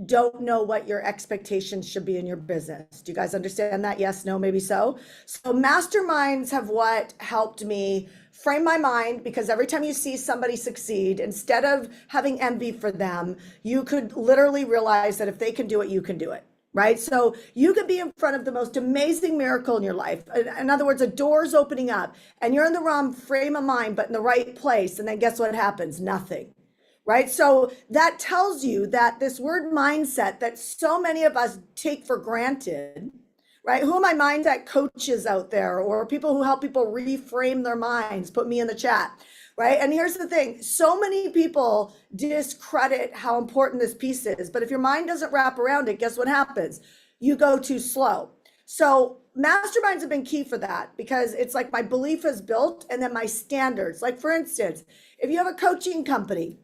don't know what your expectations should be in your business. Do you guys understand that? Yes, no, maybe so. So masterminds have what helped me frame my mind, because every time you see somebody succeed, instead of having envy for them, you could literally realize that if they can do it, you can do it. Right? So you could be in front of the most amazing miracle in your life. In other words, a door's opening up and you're in the wrong frame of mind, but in the right place. And then guess what happens? Nothing. Right? So that tells you that this word mindset that so many of us take for granted, right? Who are my mindset coaches out there, or people who help people reframe their minds? Put me in the chat, right? And here's the thing, so many people discredit how important this piece is, but if your mind doesn't wrap around it, guess what happens? You go too slow. So masterminds have been key for that, because it's like my belief is built and then my standards. Like for instance, if you have a coaching company,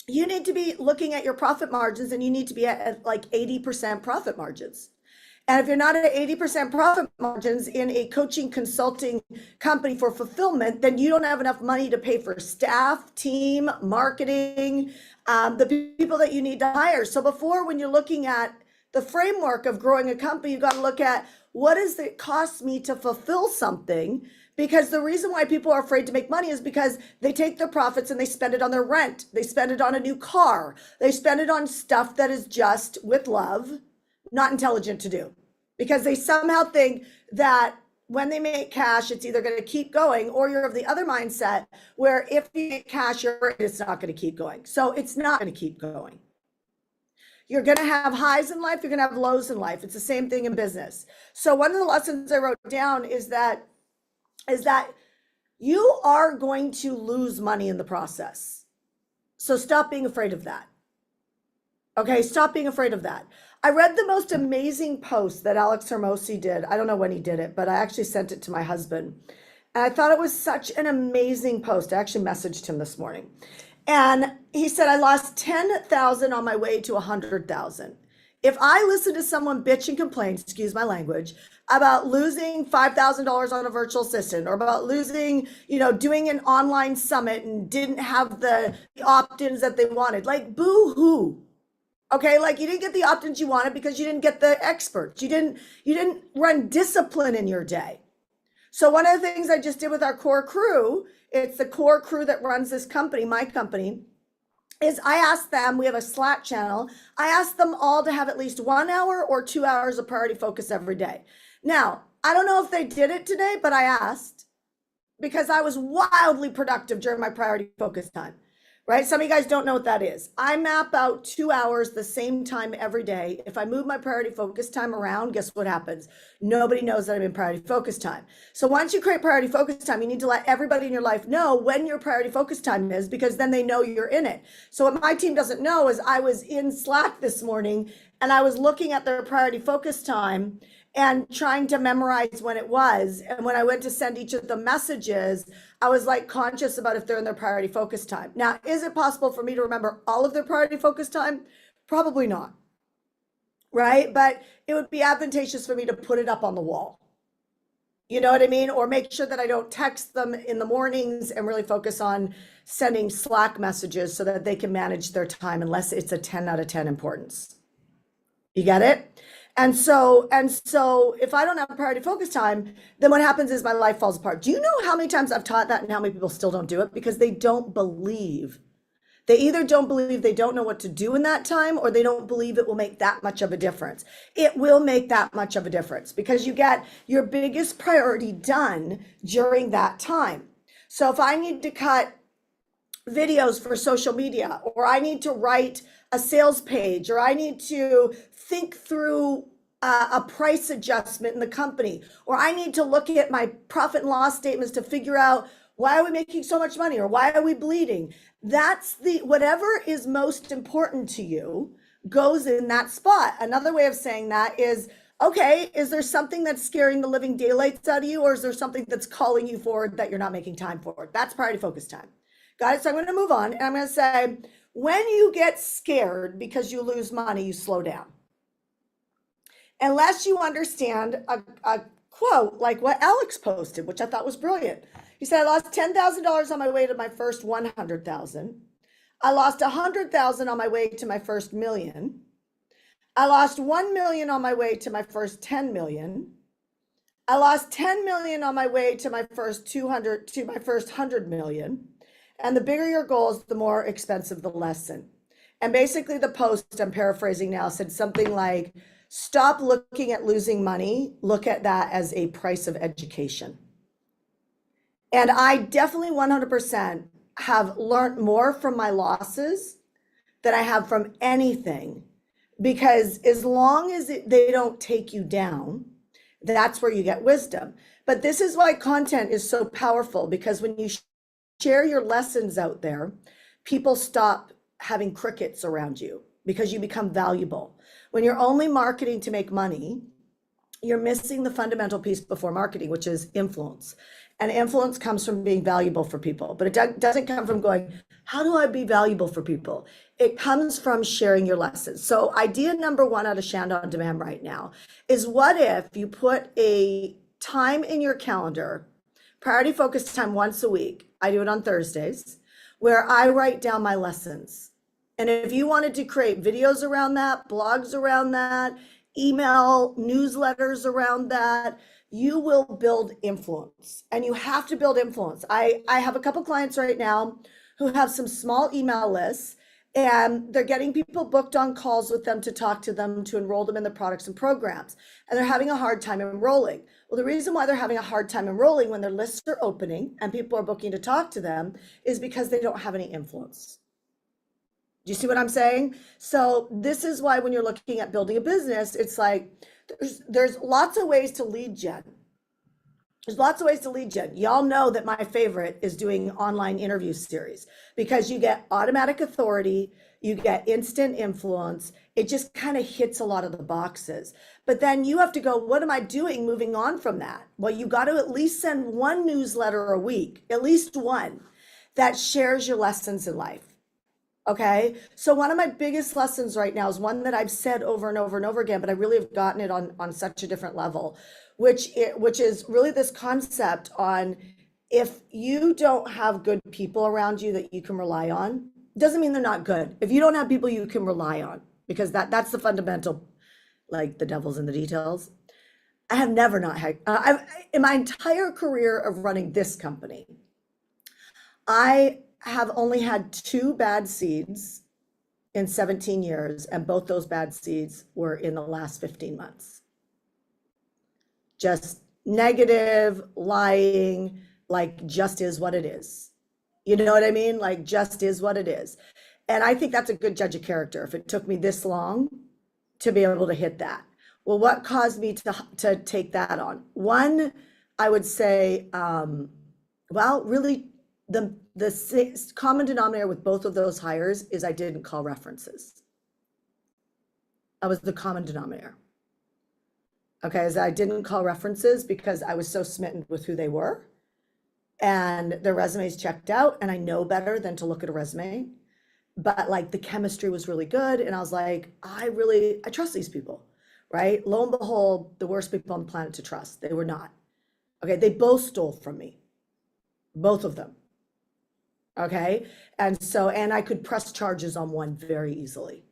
you need to be looking at your profit margins, and you need to be at like 80% profit margins. And if you're not at 80% profit margins in a coaching consulting company for fulfillment, then you don't have enough money to pay for staff, team, marketing, the people that you need to hire. So before, when you're looking at the framework of growing a company, you got to look at what does it cost me to fulfill something? Because the reason why people are afraid to make money is because they take their profits and they spend it on their rent. They spend it on a new car. They spend it on stuff that is just with love, not intelligent to do, because they somehow think that when they make cash, it's either going to keep going, or you're of the other mindset where if you get cash, it's not going to keep going. So it's not going to keep going. You're going to have highs in life. You're going to have lows in life. It's the same thing in business. So one of the lessons I wrote down is that you are going to lose money in the process. So stop being afraid of that. Okay, stop being afraid of that. I read the most amazing post that Alex Hormozi did. I don't know when he did it, but I actually sent it to my husband. And I thought it was such an amazing post. I actually messaged him this morning. And he said, I lost 10,000 on my way to 100,000. If I listen to someone bitch and complain, excuse my language, about losing $5,000 on a virtual assistant, or about losing, doing an online summit and didn't have the opt-ins that they wanted, like boo-hoo. Okay, like you didn't get the opt-ins you wanted because you didn't get the experts. You didn't run discipline in your day. So one of the things I just did with our core crew, it's the core crew that runs this company, my company, is I asked them, we have a Slack channel, I asked them all to have at least 1 hour or 2 hours of priority focus every day. Now, I don't know if they did it today, but I asked, because I was wildly productive during my priority focus time. Right? Some of you guys don't know what that is. I map out 2 hours the same time every day. If I move my priority focus time around, guess what happens? Nobody knows that I'm in priority focus time. So once you create priority focus time, you need to let everybody in your life know when your priority focus time is, because then they know you're in it. So what my team doesn't know is I was in Slack this morning and I was looking at their priority focus time and trying to memorize when it was. And when I went to send each of the messages, I was like conscious about if they're in their priority focus time. Now, is it possible for me to remember all of their priority focus time? Probably not, right? But it would be advantageous for me to put it up on the wall. You know what I mean? Or make sure that I don't text them in the mornings and really focus on sending Slack messages so that they can manage their time, unless it's a 10 out of 10 importance. You get it? And so if I don't have priority focus time, then what happens is my life falls apart. Do you know how many times I've taught that and how many people still don't do it? Because they don't believe. They either don't believe, they don't know what to do in that time, or they don't believe it will make that much of a difference. It will make that much of a difference, because you get your biggest priority done during that time. So if I need to cut videos for social media, or I need to write a sales page, or I need to think through a price adjustment in the company, or I need to look at my profit and loss statements to figure out why are we making so much money, or why are we bleeding? That's whatever is most important to you goes in that spot. Another way of saying that is, okay, is there something that's scaring the living daylights out of you, or is there something that's calling you forward that you're not making time for? That's priority focus time. Got it? So I'm going to move on, and I'm going to say, when you get scared because you lose money, you slow down. Unless you understand a quote like what Alex posted, which I thought was brilliant. He said, I lost $10,000 on my way to my first 100,000. I lost 100,000 on my way to my first million. I lost 1 million on my way to my first 10 million. I lost 10 million on my way to my first 200, to my first 100 million. And the bigger your goals, the more expensive the lesson. And basically, the post, I'm paraphrasing now, said something like, stop looking at losing money, look at that as a price of education. And I definitely 100% have learned more from my losses than I have from anything, because as long as they don't take you down, that's where you get wisdom. But this is why content is so powerful, because when you share your lessons out there, people stop having crickets around you because you become valuable. When you're only marketing to make money, you're missing the fundamental piece before marketing, which is influence. And influence comes from being valuable for people, but it doesn't come from going, how do I be valuable for people? It comes from sharing your lessons. So idea number one out of Shand on Demand right now is, what if you put a time in your calendar, priority focus time once a week. I do it on Thursdays, where I write down my lessons. And if you wanted to create videos around that, blogs around that, email newsletters around that, you will build influence. And you have to build influence. I have a couple clients right now who have some small email lists, and they're getting people booked on calls with them to talk to them, to enroll them in the products and programs. And they're having a hard time enrolling. Well, the reason why they're having a hard time enrolling when their lists are opening and people are booking to talk to them is because they don't have any influence. Do you see what I'm saying? So this is why when you're looking at building a business, it's like there's lots of ways to lead gen. There's lots of ways to lead gen. Y'all know that my favorite is doing online interview series, because you get automatic authority, you get instant influence. It just kind of hits a lot of the boxes. But then you have to go, what am I doing moving on from that? Well, you got to at least send one newsletter a week, at least one, that shares your lessons in life. Okay. So one of my biggest lessons right now is one that I've said over and over and over again, but I really have gotten it on such a different level, which is really this concept on, if you don't have good people around you that you can rely on, doesn't mean they're not good. If you don't have people you can rely on, because that's the fundamental, like the devil's in the details. I have never not had, in my entire career of running this company, I have only had 2 bad seeds in 17 years, and both those bad seeds were in the last 15 months. Just negative, lying, like just is what it is. You know what I mean? Like just is what it is. And I think that's a good judge of character. If it took me this long to be able to hit that. Well, what caused me to take that on? One, I would say, well, really, the common denominator with both of those hires is I didn't call references. That was the common denominator. Okay, as I didn't call references because I was so smitten with who they were, and their resumes checked out, and I know better than to look at a resume. But like the chemistry was really good, and I was like, I trust these people, right? Lo and behold, the worst people on the planet to trust. They were not. Okay, they both stole from me, both of them. Okay. And I could press charges on one very easily.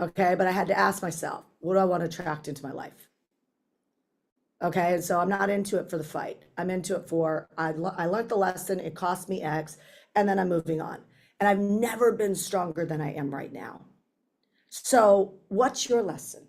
Okay. But I had to ask myself, what do I want to attract into my life? Okay. And so I'm not into it for the fight. I'm into it for, I learned the lesson. It cost me X, and then I'm moving on. And I've never been stronger than I am right now. So what's your lesson?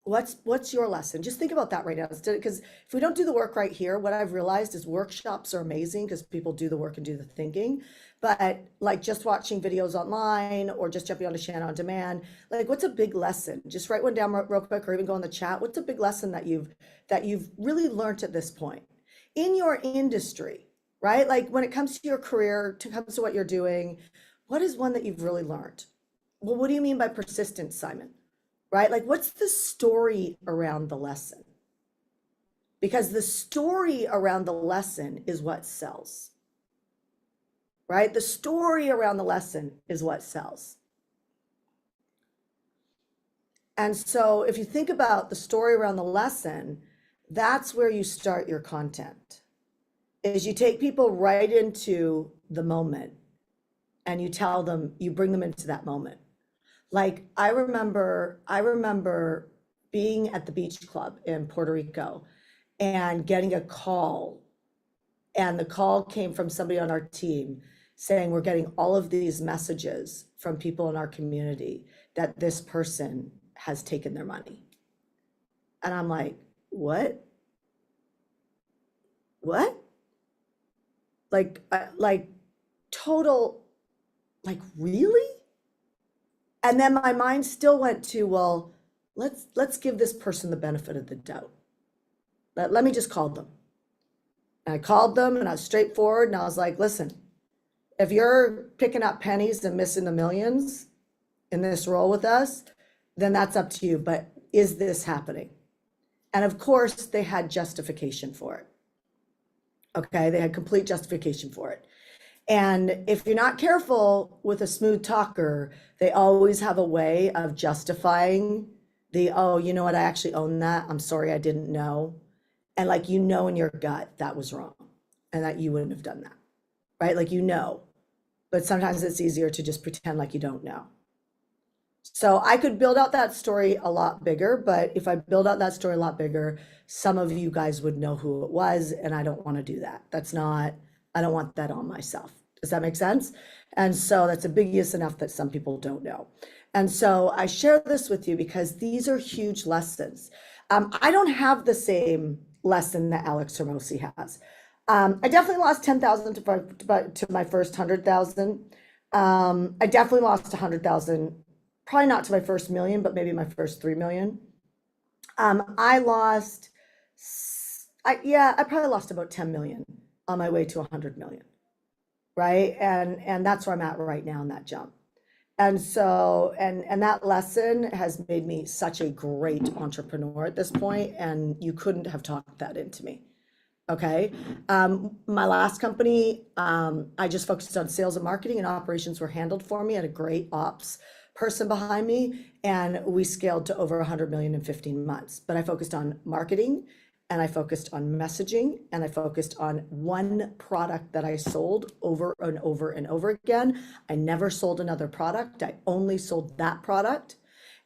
What's your lesson? Just think about that right now. Because if we don't do the work right here, what I've realized is workshops are amazing because people do the work and do the thinking. But like just watching videos online or just jumping on to Shand on Demand, like what's a big lesson? Just write one down real quick, or even go in the chat. What's a big lesson that you've really learned at this point in your industry, right? Like when it comes to your career, comes to what you're doing, what is one that you've really learned? Well, what do you mean by persistence, Simon? Right? Like, what's the story around the lesson? Because the story around the lesson is what sells, right? The story around the lesson is what sells. And so if you think about the story around the lesson, that's where you start your content, is you take people right into the moment and you tell them, you bring them into that moment. Like I remember being at the beach club in Puerto Rico and getting a call, and the call came from somebody on our team saying, we're getting all of these messages from people in our community that this person has taken their money. And I'm like, what? What? Like total, like, really? And then my mind still went to, well, let's give this person the benefit of the doubt. Let me just call them. And I called them and I was straightforward and I was like, listen, if you're picking up pennies and missing the millions in this role with us, then that's up to you. But is this happening? And of course, they had justification for it. Okay, they had complete justification for it. And if you're not careful with a smooth talker, they always have a way of justifying the, oh, you know what, I actually own that. I'm sorry, I didn't know. And like, you know, in your gut, that was wrong and that you wouldn't have done that, right? Like, you know, but sometimes it's easier to just pretend like you don't know. So I could build out that story a lot bigger, but if I build out that story a lot bigger, some of you guys would know who it was, and I don't want to do that. That's not, I don't want that on myself. Does that make sense? And so that's ambiguous enough that some people don't know. And so I share this with you because these are huge lessons. I don't have the same lesson that Alex Hormozi has. I definitely lost 10,000 to my first 100,000. I definitely lost 100,000, probably not to my first million, but maybe my first 3 million. I lost, I probably lost about 10 million on my way to 100 million, right? And that's where I'm at right now in that jump. And so, and that lesson has made me such a great entrepreneur at this point, and you couldn't have talked that into me. Okay. My last company, I just focused on sales and marketing, and operations were handled for me. I had a great ops person behind me, and we scaled to over 100 million in 15 months. But I focused on marketing, and I focused on messaging, and I focused on one product that I sold over and over and over again. I never sold another product. I only sold that product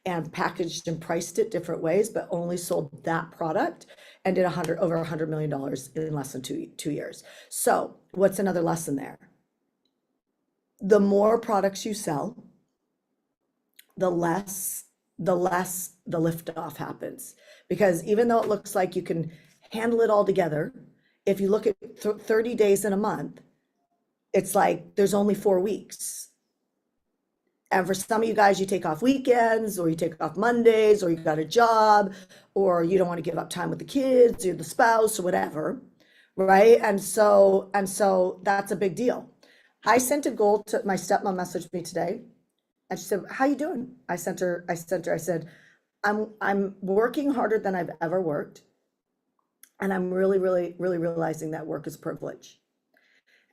and packaged and priced it different ways, but only sold that product, and did over $100 million in less than two years. So what's another lesson there? The more products you sell, the less the liftoff happens. Because even though it looks like you can handle it all together, if you look at 30 days in a month, it's like there's only 4 weeks. And for some of you guys, you take off weekends, or you take off Mondays, or you got a job, or you don't want to give up time with the kids or the spouse or whatever, right? And so that's a big deal. I sent a goal to my stepmom, messaged me today, and she said, how you doing? I said, I'm working harder than I've ever worked. And I'm really realizing that work is privilege.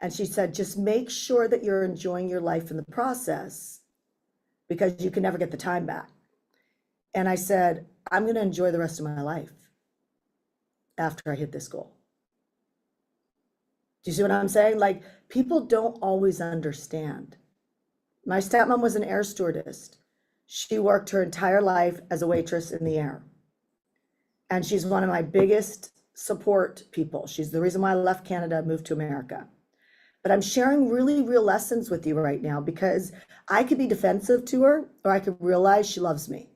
And she said, just make sure that you're enjoying your life in the process, because you can never get the time back. And I said, I'm going to enjoy the rest of my life after I hit this goal. Do you see what I'm saying? Like, people don't always understand. My stepmom was an air stewardess. She worked her entire life as a waitress in the air. And she's one of my biggest support people. She's the reason why I left Canada and moved to America. But I'm sharing really real lessons with you right now, because I could be defensive to her, or I could realize she loves me.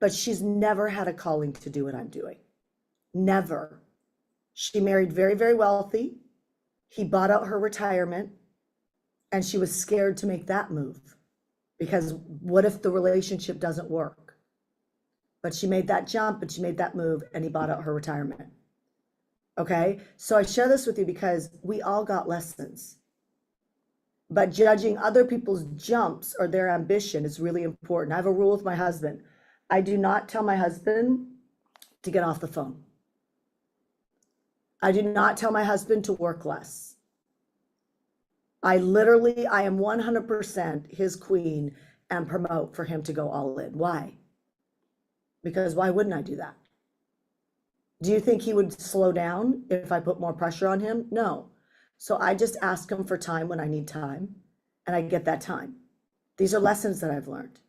But she's never had a calling to do what I'm doing. Never. She married very wealthy. He bought out her retirement, and she was scared to make that move, because what if the relationship doesn't work? But she made that jump, and she made that move, and he bought out her retirement. Okay, so I share this with you because we all got lessons. But judging other people's jumps or their ambition is really important. I have a rule with my husband. I do not tell my husband to get off the phone. I do not tell my husband to work less. I am 100% his queen and promote for him to go all in. Why? Because why wouldn't I do that? Do you think he would slow down if I put more pressure on him? No. So I just ask him for time when I need time, and I get that time. These are lessons that I've learned.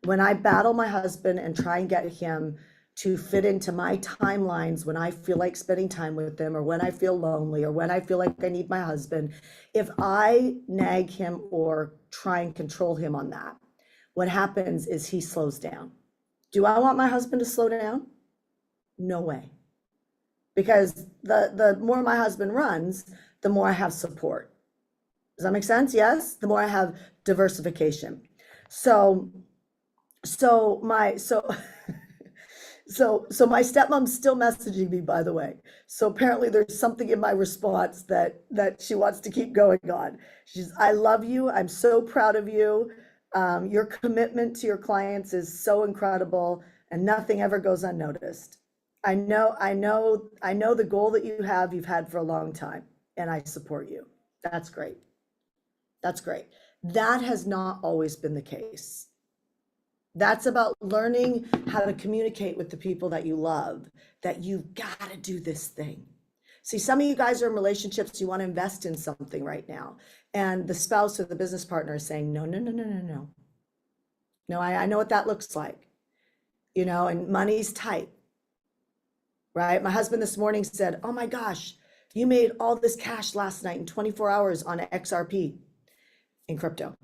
When I battle my husband and try and get him to fit into my timelines when I feel like spending time with him, or when I feel lonely, or when I feel like I need my husband, if I nag him or try and control him on that, what happens is he slows down. Do I want my husband to slow down? No way. Because the more my husband runs, the more I have support. Does that make sense? Yes? The more I have diversification. So my stepmom's still messaging me, by the way. So apparently there's something in my response that she wants to keep going on. She's, I love you. I'm so proud of you. Your commitment to your clients is so incredible, and nothing ever goes unnoticed. I know the goal that you've had for a long time, and I support you. That's great. That's great. That has not always been the case. That's about learning how to communicate with the people that you love, that you've got to do this thing. See, some of you guys are in relationships, you want to invest in something right now, and the spouse or the business partner is saying, no, no, no, no, no, no. No, I know what that looks like, and money's tight, right? My husband this morning said, oh my gosh, you made all this cash last night in 24 hours on XRP in crypto.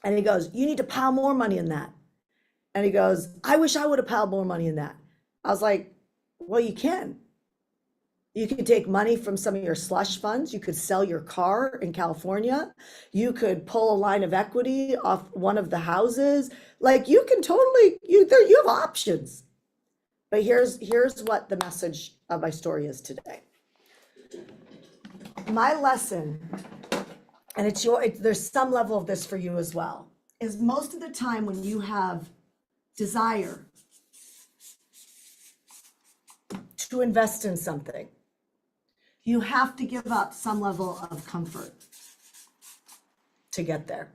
And he goes, you need to pile more money in that. And he goes, I wish I would have piled more money in that. I was like, well, you can. You could take money from some of your slush funds. You could sell your car in California. You could pull a line of equity off one of the houses. Like, you can totally, you have options. But here's what the message of my story is today. My lesson, and there's some level of this for you as well, is most of the time when you have desire to invest in something, you have to give up some level of comfort to get there.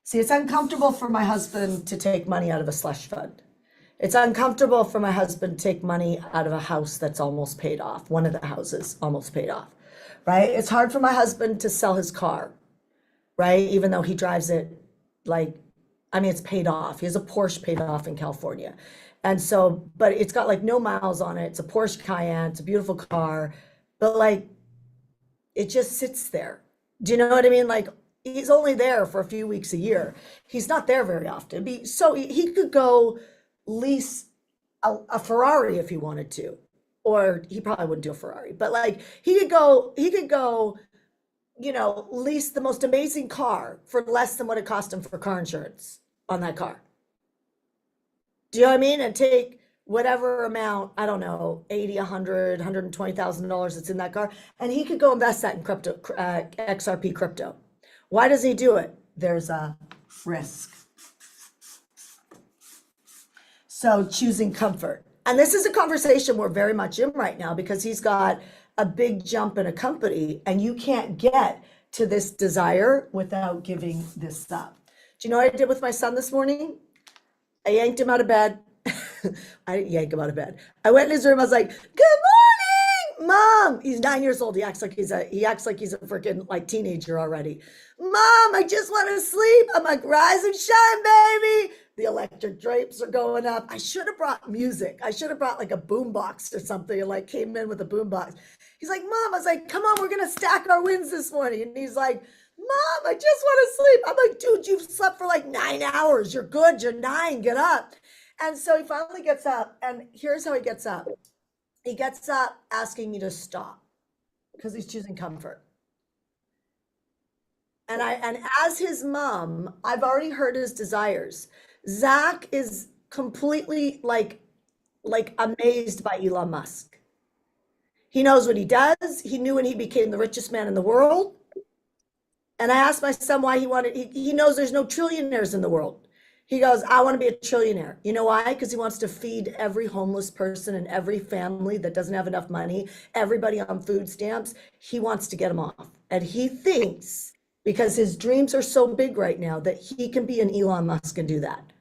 See, it's uncomfortable for my husband to take money out of a slush fund. It's uncomfortable for my husband to take money out of a house that's almost paid off, one of the houses almost paid off, right? It's hard for my husband to sell his car, right? Even though he drives it it's paid off. He has a Porsche paid off in California. And so, but it's got like no miles on it. It's a Porsche Cayenne. It's a beautiful car, but it just sits there. Do you know what I mean? Like, he's only there for a few weeks a year. He's not there very often. So he could go lease a Ferrari if he wanted to, or he probably wouldn't do a Ferrari, but he could go, lease the most amazing car for less than what it cost him for car insurance on that car. Do you know what I mean? And take whatever amount, I don't know, 80, 100, $120,000 that's in that car, and he could go invest that in crypto, XRP crypto. Why does he do it? There's a risk. So choosing comfort. And this is a conversation we're very much in right now, because he's got a big jump in a company, and you can't get to this desire without giving this up. Do you know what I did with my son this morning? I yanked him out of bed. I didn't yank him out of bed. I went in his room. I was like, good morning, Mom. He's 9 years old. He acts like he's a freaking teenager already. Mom, I just want to sleep. I'm like, rise and shine, baby. The electric drapes are going up. I should have brought music. I should have brought a boom box or something, and came in with a boom box. He's like, Mom, I was like, come on, we're going to stack our wins this morning. And he's like, Mom, I just want to sleep. I'm like, dude, you've slept for 9 hours. You're good. You're 9. Get up. And so he finally gets up, and here's how he gets up. He gets up asking me to stop because he's choosing comfort. And as his mom, I've already heard his desires. Zach is completely amazed by Elon Musk. He knows what he does. He knew when he became the richest man in the world. And I asked my son why he knows there's no trillionaires in the world. He goes, I want to be a trillionaire. You know why? Because he wants to feed every homeless person and every family that doesn't have enough money, everybody on food stamps. He wants to get them off. And he thinks, because his dreams are so big right now, that he can be an Elon Musk and do that.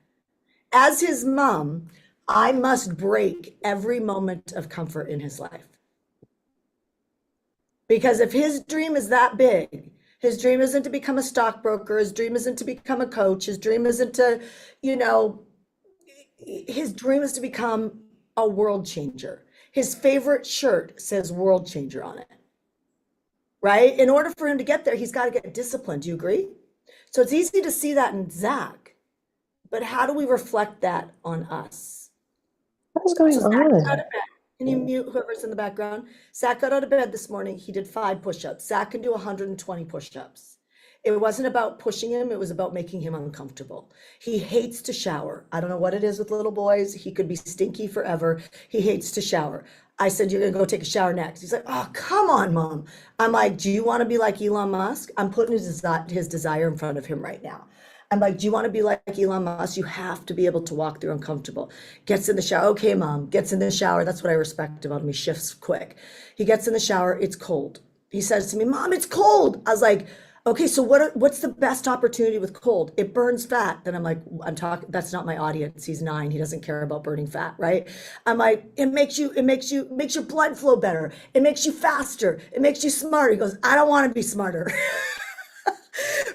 As his mom, I must break every moment of comfort in his life. Because if his dream is that big, His dream isn't to become a stockbroker. His dream isn't to become a coach. His dream isn't to, you know, his dream is to become a world changer. His favorite shirt says world changer on it, right? In order for him to get there, he's got to get disciplined. Do you agree? So it's easy to see that in Zach, but how do we reflect that on us? What is going So Zach got out on? of bed. Can you mute whoever's in the background? Zach got out of bed this morning. He did 5 push-ups. Zach can do 120 push-ups. It wasn't about pushing him. It was about making him uncomfortable. He hates to shower. I don't know what it is with little boys. He could be stinky forever. He hates to shower. I said, you're going to go take a shower next. He's like, oh, come on, Mom. I'm like, do you want to be like Elon Musk? I'm putting his desire in front of him right now. I'm like, do you want to be like Elon Musk? You have to be able to walk through uncomfortable. Gets in the shower. Okay, Mom. Gets in the shower. That's what I respect about him. He shifts quick. He gets in the shower. It's cold. He says to me, Mom, it's cold. I was like, okay, so what's the best opportunity with cold? It burns fat. Then I'm like, that's not my audience. He's 9. He doesn't care about burning fat, right? I'm like, it makes your blood flow better. It makes you faster. It makes you smarter. He goes, I don't want to be smarter.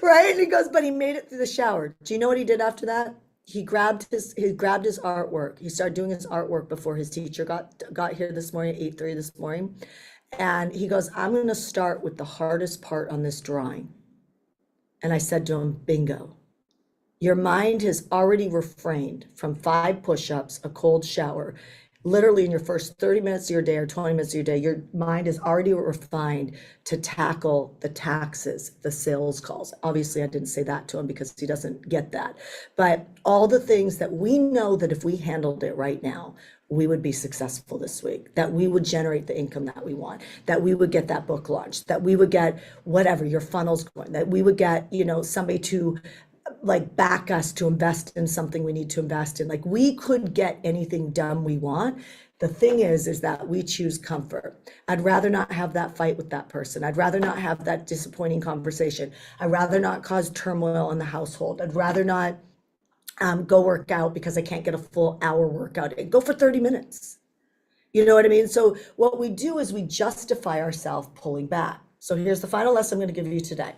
Right? And he goes, but he made it through the shower. Do you know what he did after that? He grabbed his artwork. He started doing his artwork before his teacher got here this morning at 8:30 this morning. And he goes, I'm going to start with the hardest part on this drawing. And I said to him, bingo. Your mind has already refrained from 5 push-ups, a cold shower. Literally in your first 30 minutes of your day or 20 minutes of your day, your mind is already refined to tackle the taxes, the sales calls. Obviously, I didn't say that to him because he doesn't get that. But all the things that we know that if we handled it right now, we would be successful this week, that we would generate the income that we want, that we would get that book launched, that we would get whatever, your funnel's going, that we would get, somebody to like back us to invest in something we need to invest in. Like we could get anything done we want. The thing is that we choose comfort. I'd rather not have that fight with that person. I'd rather not have that disappointing conversation. I'd rather not cause turmoil in the household. I'd rather not go work out because I can't get a full hour workout. Go for 30 minutes. You know what I mean? So what we do is we justify ourselves pulling back. So here's the final lesson I'm going to give you today.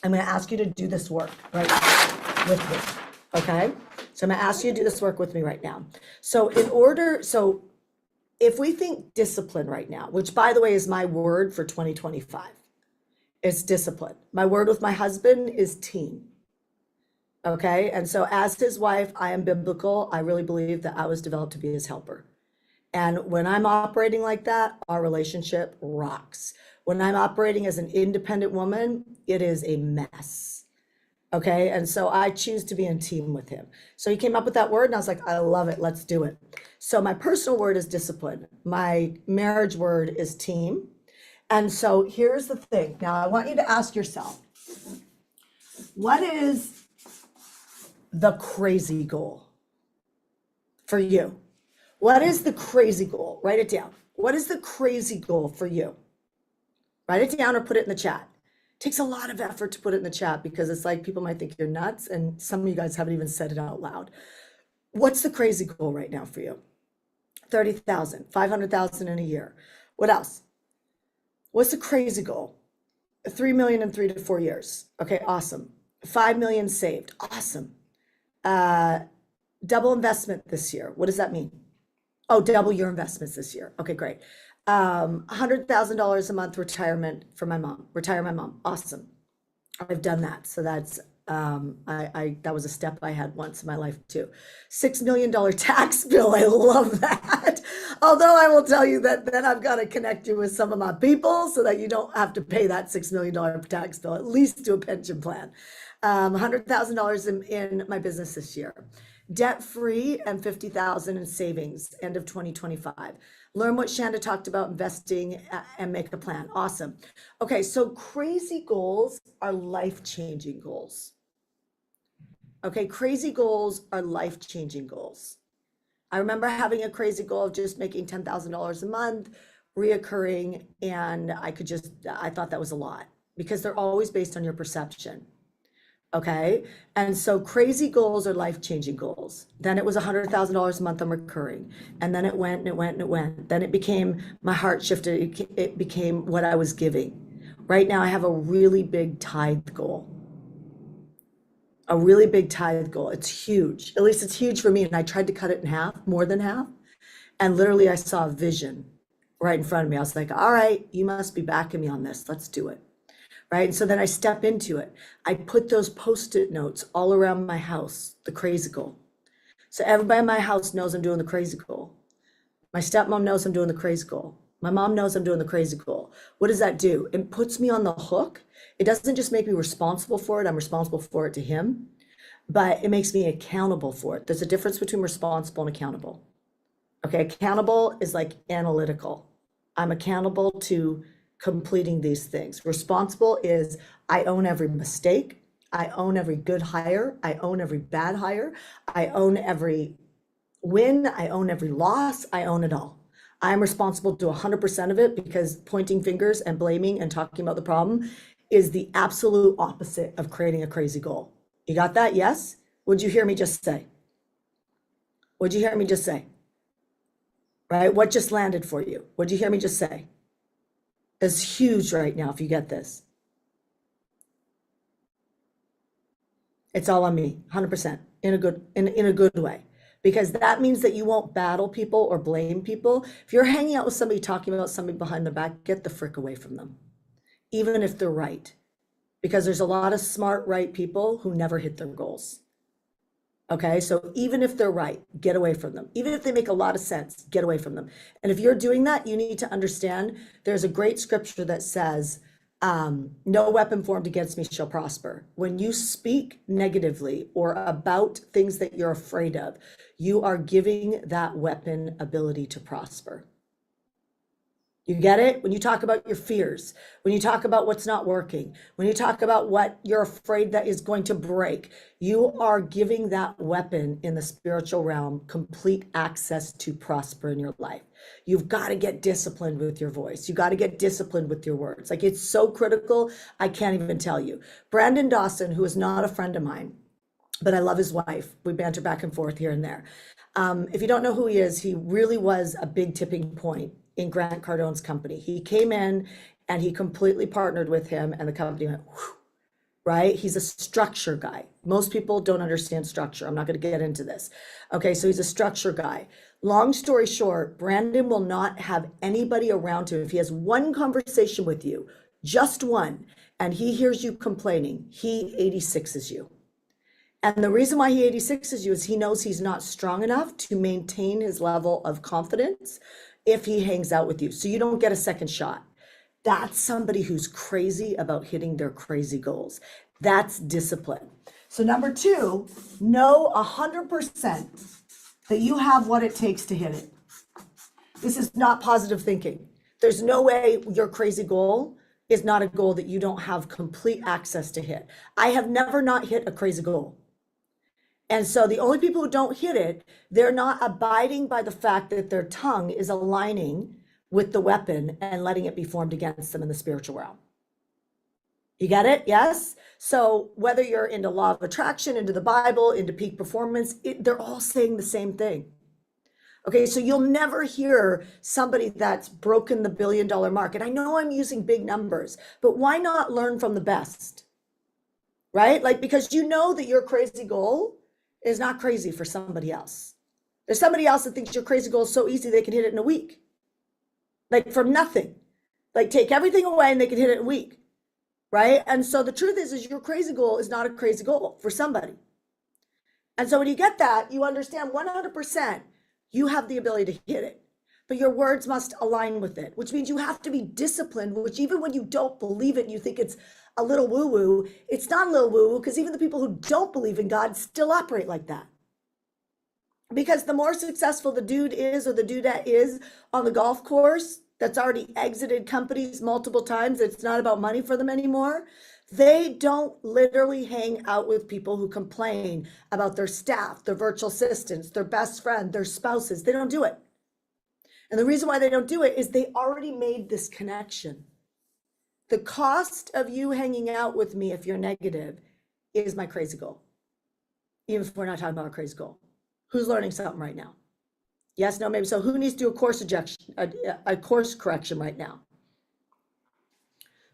I'm going to ask you to do this work right now with me. Okay? So I'm going to ask you to do this work with me right now. So if we think discipline right now, which by the way is my word for 2025, it's discipline. My word with my husband is team. Okay? And so as his wife, I am biblical. I really believe that I was developed to be his helper. And when I'm operating like that, our relationship rocks. When I'm operating as an independent woman, it is a mess. Okay. And so I choose to be in team with him. So he came up with that word and I was like, I love it. Let's do it. So my personal word is discipline. My marriage word is team. And so here's the thing. Now I want you to ask yourself, what is the crazy goal for you? What is the crazy goal? Write it down. What is the crazy goal for you? Write it down or put it in the chat. It takes a lot of effort to put it in the chat because it's like people might think you're nuts and some of you guys haven't even said it out loud. What's the crazy goal right now for you? 30,000, 500,000 in a year. What else? What's the crazy goal? 3 million in 3 to 4 years. Okay, awesome. 5 million saved. Awesome. Double investment this year. What does that mean? Oh, double your investments this year. Okay, great. $100,000 a month retirement for my mom. Retire my mom. Awesome. I've done that. So that's that was a step I had once in my life too. $6 million tax bill. I love that. Although I will tell you that then I've got to connect you with some of my people so that you don't have to pay that $6 million tax bill, at least to a pension plan. $100,000 in my business this year. Debt-free and 50,000 in savings, end of 2025. Learn what Shanda talked about, investing and make a plan. Awesome. Okay, so crazy goals are life-changing goals. Okay, crazy goals are life-changing goals. I remember having a crazy goal of just making $10,000 a month, reoccurring, and I thought that was a lot because they're always based on your perception. Okay. And so crazy goals are life-changing goals. Then it was $100,000 a month on recurring. And then it went and it went and it went. Then it became, my heart shifted. It became what I was giving. Right now, I have a really big tithe goal. A really big tithe goal. It's huge. At least it's huge for me. And I tried to cut it in half, more than half. And literally, I saw a vision right in front of me. I was like, all right, you must be backing me on this. Let's do it. Right. And so then I step into it. I put those Post-it notes all around my house, the crazy goal. So everybody in my house knows I'm doing the crazy goal. My stepmom knows I'm doing the crazy goal. My mom knows I'm doing the crazy goal. What does that do? It puts me on the hook. It doesn't just make me responsible for it. I'm responsible for it to him, but it makes me accountable for it. There's a difference between responsible and accountable. Okay, accountable is like analytical. I'm accountable to completing these things. Responsible is I own every mistake. I own every good hire. I own every bad hire. I own every win. I own every loss. I own it all. I'm responsible to 100% of it, because pointing fingers and blaming and talking about the problem is the absolute opposite of creating a crazy goal. You got that? Yes? What'd you hear me just say? What'd you hear me just say? Right? What just landed for you? What'd you hear me just say? It's huge right now if you get this. It's all on me, 100%, in a good way. Because that means that you won't battle people or blame people. If you're hanging out with somebody talking about somebody behind their back, get the frick away from them, even if they're right. Because there's a lot of smart, right people who never hit their goals. Okay, so even if they're right, get away from them. Even if they make a lot of sense, get away from them. And if you're doing that, you need to understand there's a great scripture that says, no weapon formed against me shall prosper. When you speak negatively or about things that you're afraid of, you are giving that weapon ability to prosper. You get it? When you talk about your fears, when you talk about what's not working, when you talk about what you're afraid that is going to break, you are giving that weapon in the spiritual realm complete access to prosper in your life. You've got to get disciplined with your voice. You got to get disciplined with your words. Like, it's so critical. I can't even tell you. Brandon Dawson, who is not a friend of mine, but I love his wife. We banter back and forth here and there. If you don't know who he is, he really was a big tipping point in Grant Cardone's company. He came in and he completely partnered with him, and the company went, whew, right? He's a structure guy. Most people don't understand structure. I'm not going to get into this. Okay, so he's a structure guy. Long story short, Brandon will not have anybody around him. If he has one conversation with you, just one, and he hears you complaining, he 86s you. And the reason why he 86s you is he knows he's not strong enough to maintain his level of confidence if he hangs out with you. So you don't get a second shot. That's somebody who's crazy about hitting their crazy goals. That's discipline. So number two, know 100% that you have what it takes to hit it. This is not positive thinking. There's no way your crazy goal is not a goal that you don't have complete access to hit. I have never not hit a crazy goal. And so the only people who don't hit it, they're not abiding by the fact that their tongue is aligning with the weapon and letting it be formed against them in the spiritual realm. You get it? Yes? So whether you're into law of attraction, into the Bible, into peak performance, they're all saying the same thing. Okay, so you'll never hear somebody that's broken the $1 billion mark. And I know I'm using big numbers, but why not learn from the best? Right? Like, because you know that your crazy goal is not crazy for somebody else. There's somebody else that thinks your crazy goal is so easy they can hit it in a week. Like, from nothing. Like, take everything away and they can hit it in a week. Right? And so the truth is your crazy goal is not a crazy goal for somebody. And so when you get that, you understand 100% you have the ability to hit it. But your words must align with it, which means you have to be disciplined, which even when you don't believe it and you think it's a little woo-woo, it's not a little woo-woo, because even the people who don't believe in God still operate like that. Because the more successful the dude is or the dudette is on the golf course that's already exited companies multiple times, it's not about money for them anymore, they don't literally hang out with people who complain about their staff, their virtual assistants, their best friend, their spouses. They don't do it. And the reason why they don't do it is they already made this connection. The cost of you hanging out with me, if you're negative, is my crazy goal. Even if we're not talking about a crazy goal. Who's learning something right now? Yes, no, maybe. So who needs to do a course correction right now?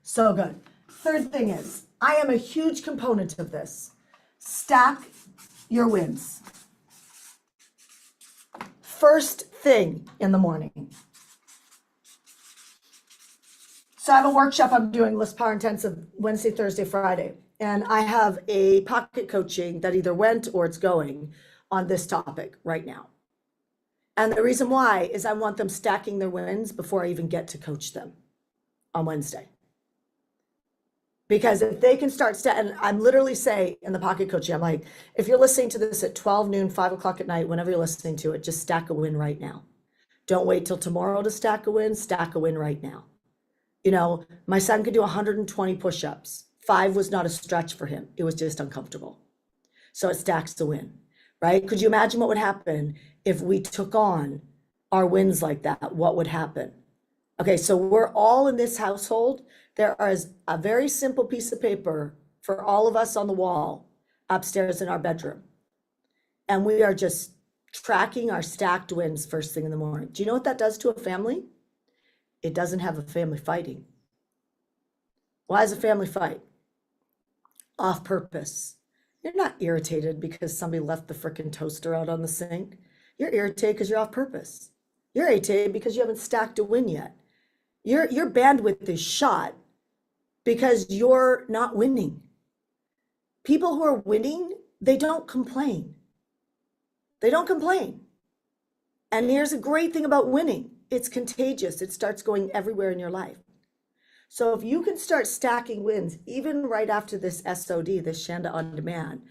So good. Third thing is, I am a huge component of this. Stack your wins. First thing in the morning. So I have a workshop I'm doing, List Power Intensive, Wednesday, Thursday, Friday. And I have a pocket coaching that either went or it's going on this topic right now. And the reason why is I want them stacking their wins before I even get to coach them on Wednesday. Because if they can start, and I'm literally saying in the pocket coaching, I'm like, if you're listening to this at 12 noon, 5 o'clock at night, whenever you're listening to it, just stack a win right now. Don't wait till tomorrow to stack a win right now. You know, my son could do 120 push-ups. 5 was not a stretch for him. It was just uncomfortable. So it stacks the win, right? Could you imagine what would happen if we took on our wins like that? What would happen? Okay, so we're all in this household. There is a very simple piece of paper for all of us on the wall upstairs in our bedroom. And we are just tracking our stacked wins first thing in the morning. Do you know what that does to a family? It doesn't have a family fighting. Why is a family fight? Off purpose. You're not irritated because somebody left the frickin' toaster out on the sink. You're irritated because you're off purpose. You're irritated because you haven't stacked a win yet. Your bandwidth is shot because you're not winning. People who are winning, they don't complain. They don't complain. And here's a great thing about winning. It's contagious. It starts going everywhere in your life. So if you can start stacking wins, even right after this SOD, this Shanda On Demand,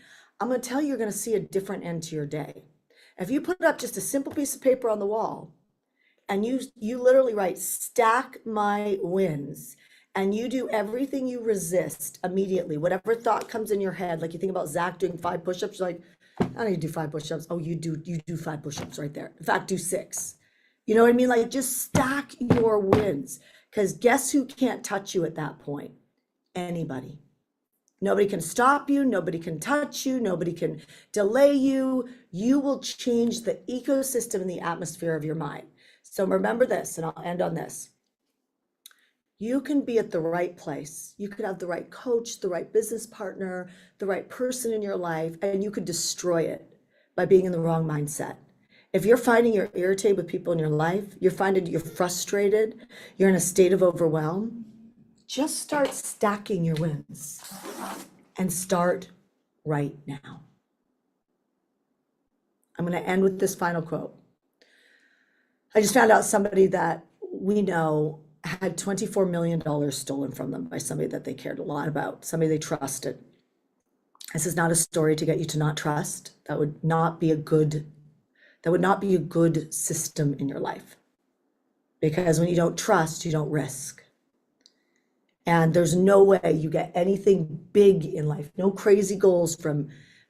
I'm going to tell you, you're going to see a different end to your day. If you put up just a simple piece of paper on the wall and you literally write, stack my wins, and you do everything you resist immediately, whatever thought comes in your head, like you think about Zach doing 5 push-ups, you're like, I don't need to do 5 push-ups. Oh, you do 5 push-ups right there. In fact, do 6. You know what I mean? Like, just stack your wins, because guess who can't touch you at that point? Anybody. Nobody can stop you. Nobody can touch you. Nobody can delay you. You will change the ecosystem and the atmosphere of your mind. So remember this, and I'll end on this. You can be at the right place. You could have the right coach, the right business partner, the right person in your life, and you could destroy it by being in the wrong mindset. If you're finding you're irritated with people in your life, you're finding you're frustrated, you're in a state of overwhelm, just start stacking your wins and start right now. I'm going to end with this final quote. I just found out somebody that we know had $24 million stolen from them by somebody that they cared a lot about, somebody they trusted. This is not a story to get you to not trust. That would not be a good system in your life. Because when you don't trust, you don't risk. And there's no way you get anything big in life. No crazy goals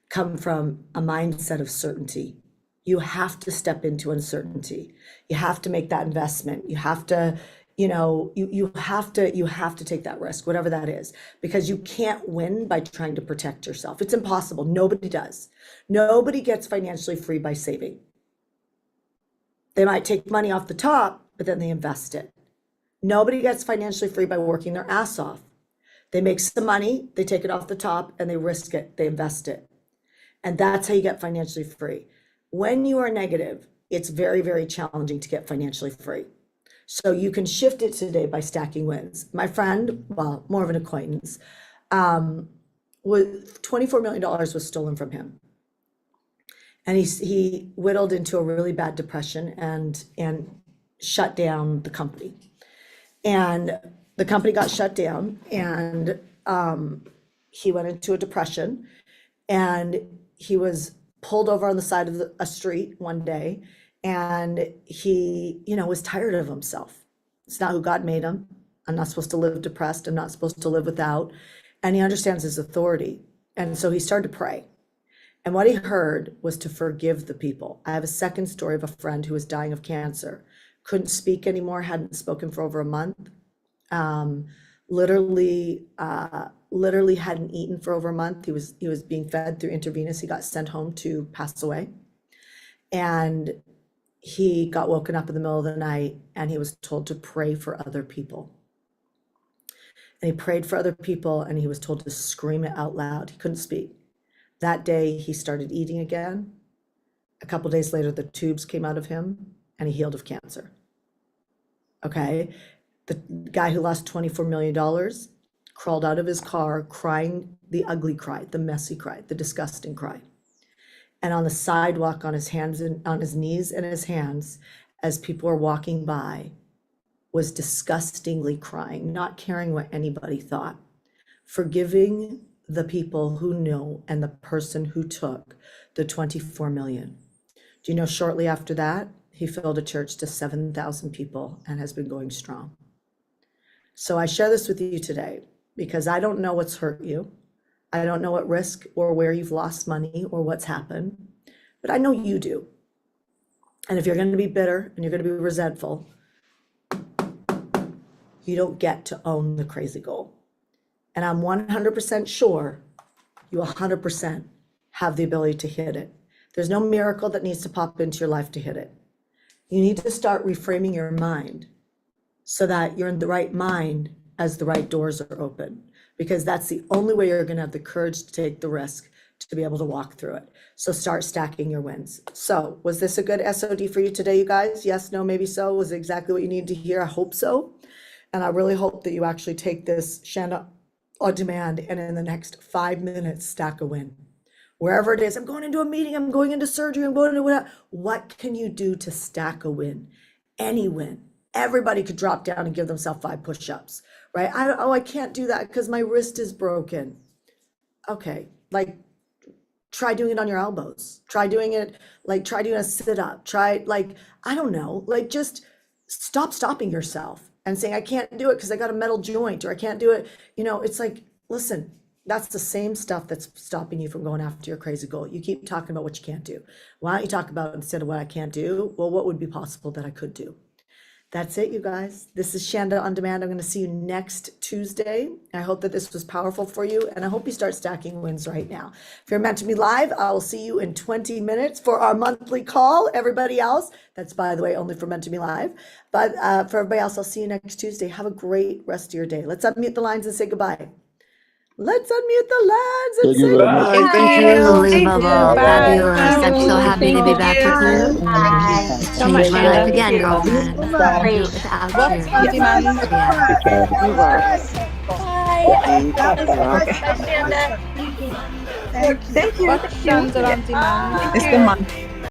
come from a mindset of certainty. You have to step into uncertainty. You have to make that investment. You have to, you have to take that risk, whatever that is, because you can't win by trying to protect yourself. It's impossible. Nobody does. Nobody gets financially free by saving. They might take money off the top, but then they invest it. Nobody gets financially free by working their ass off. They make some money, they take it off the top, and they risk it, they invest it. And that's how you get financially free. When you are negative, it's very, very challenging to get financially free. So you can shift it today by stacking wins. My friend, well, more of an acquaintance, with $24 million was stolen from him. And he whittled into a really bad depression and shut down the company. And the company got shut down, and he went into a depression, and he was pulled over on the side of a street one day, and he, was tired of himself. It's not who God made him. I'm not supposed to live depressed. I'm not supposed to live without. And he understands his authority. And so he started to pray. And what he heard was to forgive the people. I have a second story of a friend who was dying of cancer, couldn't speak anymore, hadn't spoken for over a month, literally hadn't eaten for over a month. He was being fed through intravenous. He got sent home to pass away. And he got woken up in the middle of the night, and he was told to pray for other people. And he prayed for other people, and he was told to scream it out loud. He couldn't speak. That day, he started eating again. A couple days later, the tubes came out of him, and he healed of cancer. Okay? The guy who lost $24 million crawled out of his car crying the ugly cry, the messy cry, the disgusting cry. And on the sidewalk, on his hands and on his knees and his hands, as people were walking by, was disgustingly crying, not caring what anybody thought, forgiving the people who knew and the person who took the 24 million. Do you know, shortly after that, he filled a church to 7,000 people and has been going strong. So I share this with you today because I don't know what's hurt you. I don't know what risk or where you've lost money or what's happened, but I know you do. And if you're going to be bitter and you're going to be resentful, you don't get to own the crazy goal. And I'm 100% sure you 100% have the ability to hit it. There's no miracle that needs to pop into your life to hit it. You need to start reframing your mind so that you're in the right mind as the right doors are open, because that's the only way you're going to have the courage to take the risk to be able to walk through it. So start stacking your wins. So was this a good SOD for you today, you guys? Yes, no, maybe so. Was it exactly what you needed to hear? I hope so. And I really hope that you actually take this Shanda on Demand and in the next 5 minutes stack a win. Wherever it is, I'm going into a meeting, I'm going into surgery, I'm going into whatever. What can you do to stack a win? Any win. Everybody could drop down and give themselves 5 push-ups, right? I can't do that because my wrist is broken. Okay, like try doing it on your elbows. Try doing it, like try doing a sit-up. Try, like, I don't know, like just stop stopping yourself and saying, I can't do it because I got a metal joint, or I can't do it. You know, it's like, listen, that's the same stuff that's stopping you from going after your crazy goal. You keep talking about what you can't do. Why don't you talk about, instead of what I can't do, well, what would be possible that I could do? That's it, you guys. This is Shanda on Demand. I'm going to see you next Tuesday. I hope that this was powerful for you, and I hope you start stacking wins right now. If you're meant to be live, I will see you in 20 minutes for our monthly call. Everybody else, that's, by the way, only for Meant to Be Live. But for everybody else, I'll see you next Tuesday. Have a great rest of your day. Let's unmute the lines and say goodbye. Let's unmute the lines and say Bye. Thank you. Unbelievable. Bye. Fabulous. I'm so happy to be Thank back you. with you. Bye. It's So much, changed my life Shanda. again, girlfriend. So Couldn't do it much. without What's you. on demand? Yeah. You rock. Thank you. Thank you. What's Shanda on demand? It's the month.